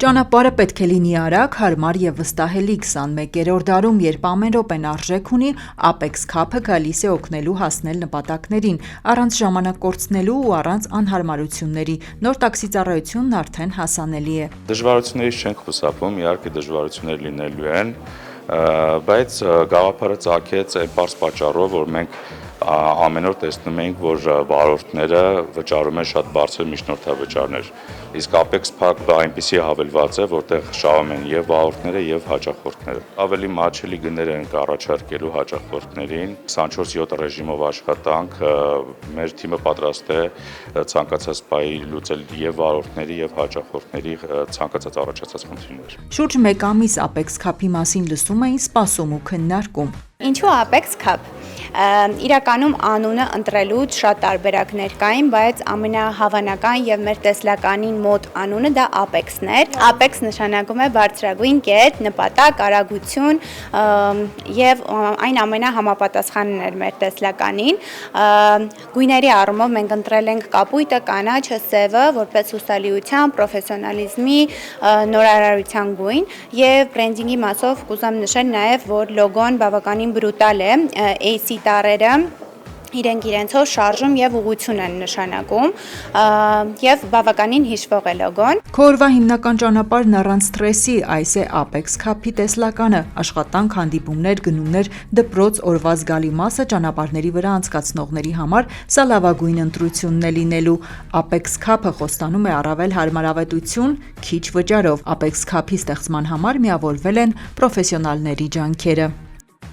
Ճանապարհը պետք է լինի արագ, հարմար եւ վստահելի 21-րդ դարում, երբ ամեն րոպեն արժեք ունի, Apex Cup-ը գալիս է օգնելու հասնել նպատակներին, առանց ժամանակ կորցնելու ու առանց անհարմարությունների։ Նոր տաքսի ծառայությունն արդեն հասանելի է։ Դժվարություններից չենք խուսափում, իհարկե դժվարություններ լինելու են, բայց գաղափարը ծագեց այն պարզ պատճառով, որ մենք ամեն օր տեսնում ենք, որ վարորդները վճարում են շատ բարձր միջնորդավճարներ։ Իսկ Apex Cup-ը այնպիսի հավելված է, որտեղ շահում են եւ վարորդները եւ հաճախորդները։ Ավելի մատչելի գներ են առաջարկելու հաճախորդներին։ 24/7 ռեժիմով աշխատանք, մեր թիմը պատրաստ է ցանկացած պահի լուծել եւ վարորդների եւ հաճախորդների ցանկացած առաջացած խնդիրներ։ Շուրջ 1 ամիս Apex Cup-ի մասին լսում էին, սպասում ու քննարկում։ Ինչու Apex Cup? Իրականում անունը ընտրելուց շատ տարբերակներ կային, բայց ամենահավանական եւ մեր տեսլականին մոտ անունը դա Apex-ն էր։ Apex նշանակում է բարձրագույն կետ, նպատակ, արագություն եւ այն ամենահամապատասխանն էր մեր տեսլականին։ Գույների առումով մենք ընտրել ենք կապույտը, կանաչը, սևը որպես հուսալիության, պրոֆեսիոնալիզմի, նորարարության գույն եւ բրենդինգի մասով կուզեմ նշել նաեւ, որ լոգոն բավականին բրուտալ է, AC տարերը իրենք իրենցով շարժում եւ ուղղություն են նշանակում եւ բավականին հիշվող է լոգոն։ Քո օրվա հիմնական ճանապարհն առանց սթրեսի, այս է Apex Cup-ի տեսլականը, աշխատանք, հանդիպումներ, գնումներ, դպրոց, օրվա զգալի մասը ճանապարհների վրա անցկացնողների համար սա լավագույն ընտրությունն է լինելու։ Apex Cup-ը խոստանում է առավել հարմարավետություն, քիչ վճարով։ Apex Cup-ի ստեղծման համար միավորվել են պրոֆեսիոնալների ջանքերը։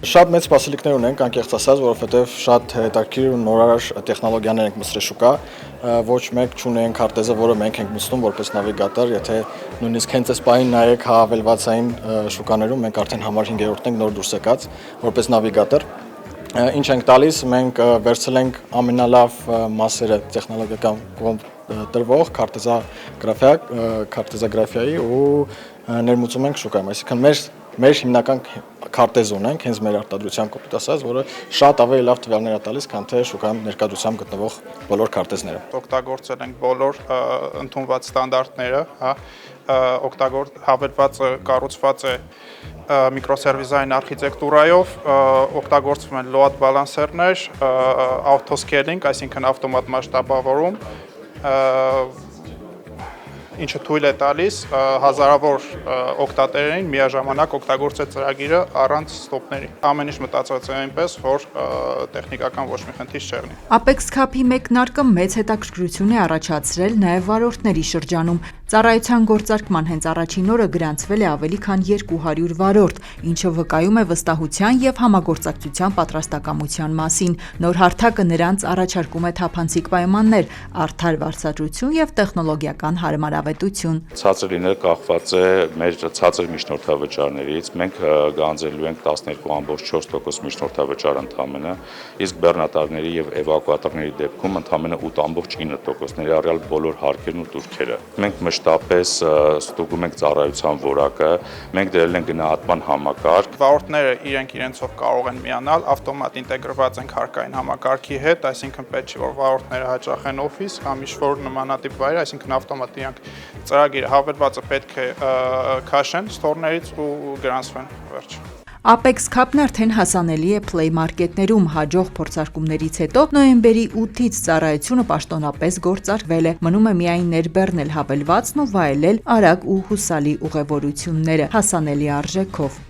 Շատ մեծ սպասելիքներ ունենք, անկեղծ ասած, որովհետև շատ հետաքրքիր ու նորարար տեխնոլոգիաներ ենք մտցրել շուկա, ոչ մեկ չունենք քարտեզը, որը մենք ենք մտցնում որպես նավիգատոր, եթե նույնիսկ հենց այս պահին նայեք հավելվածային շուկաներում մենք արդեն համար 5-րդն ենք նոր դուրս եկած որպես նավիգատոր։ Ինչ ենք տալիս, մենք վերցրել ենք ամենալավ մասերը տեխնոլոգիական կողմ տրվող քարտեզագրաֆիայի ու ներմուծում ենք շուկայում, այսինքն մեր հիմնական քարտեզ ունենք, հենց մեր արտադրության կոպիտ ասած, որը շատ ավելի լավ տվյալներ է տալիս, քան թե շուկայում ներկայությամբ գտնվող բոլոր քարտեզները։ Օգտագործել ենք բոլոր ընդունված ստանդարտները, հավելվածը կառուցված է միկրոսերվիսային արխիտեկտուրայով, օգտագործվում են load balancer-ներ, auto-scaling, այսինքն ավտոմատ մասշտաբավորում, ինչը թույլ է տալիս հազարավոր օգտատերերին միաժամանակ օգտագործել ծրագիրը առանց ստոպների։ Ամեն ինչ մտածված է այնպես, որ տեխնիկական ոչ մի խնդիր չեղնի։ Apex Cup-ի մեկնարկը մեծ հետաքրքրություն է առաջացրել նաև վարորդների շրջանում։ Ծառայության գործարկման հենց առաջին օրը գրանցվել է ավելի քան 200 վարորդ, ինչը վկայում է վստահության եւ համագործակցության պատրաստակամության մասին։ Նոր հարթակը նրանց առաջարկում է թափանցիկ պայմաններ, արդար վարձատրություն եւ տեխնոլոգիական հարմարավետություն։ Ցածր լինելը կախված է մեր ցածր միջնորդավճարներից։ Մենք գանձելու ենք 12.4% միջնորդավճար ընդամենը, իսկ բեռնատարների եւ էվակուատորների դեպքում ընդամենը 8.9%, ներառյալ բոլոր հարկերն ու տուրքերը։ Մենք մշտապես ստուգում ենք ծառայության որակը, մենք դրել ենք գնահատման համակարգ։ Վարորդները իրենցով կարող են միանալ, ավտոմատ ինտեգրված ենք հարկային համակարգի հետ, այսինքն պետք չէ որ վարորդները հաճախեն օֆիս կամ ինչ-որ նմանատիպ վայր, այսինքն ավտոմատ իրանք ծրագիրը հավելվածը պետք է քաշեն ստորներից ու գրանցվեն վերջ։ Apex Cup-ն արդեն հասանելի է Play Market-ներում, հաջող փորձարկումներից հետո նոյեմբերի 8-ից ծառայությունը պաշտոնապես գործարկվել է։ Մնում է միայն ներբեռնել հավելվածն ու վայելել արագ ու հուսալի ուղևորությունները հասանելի արժեքով։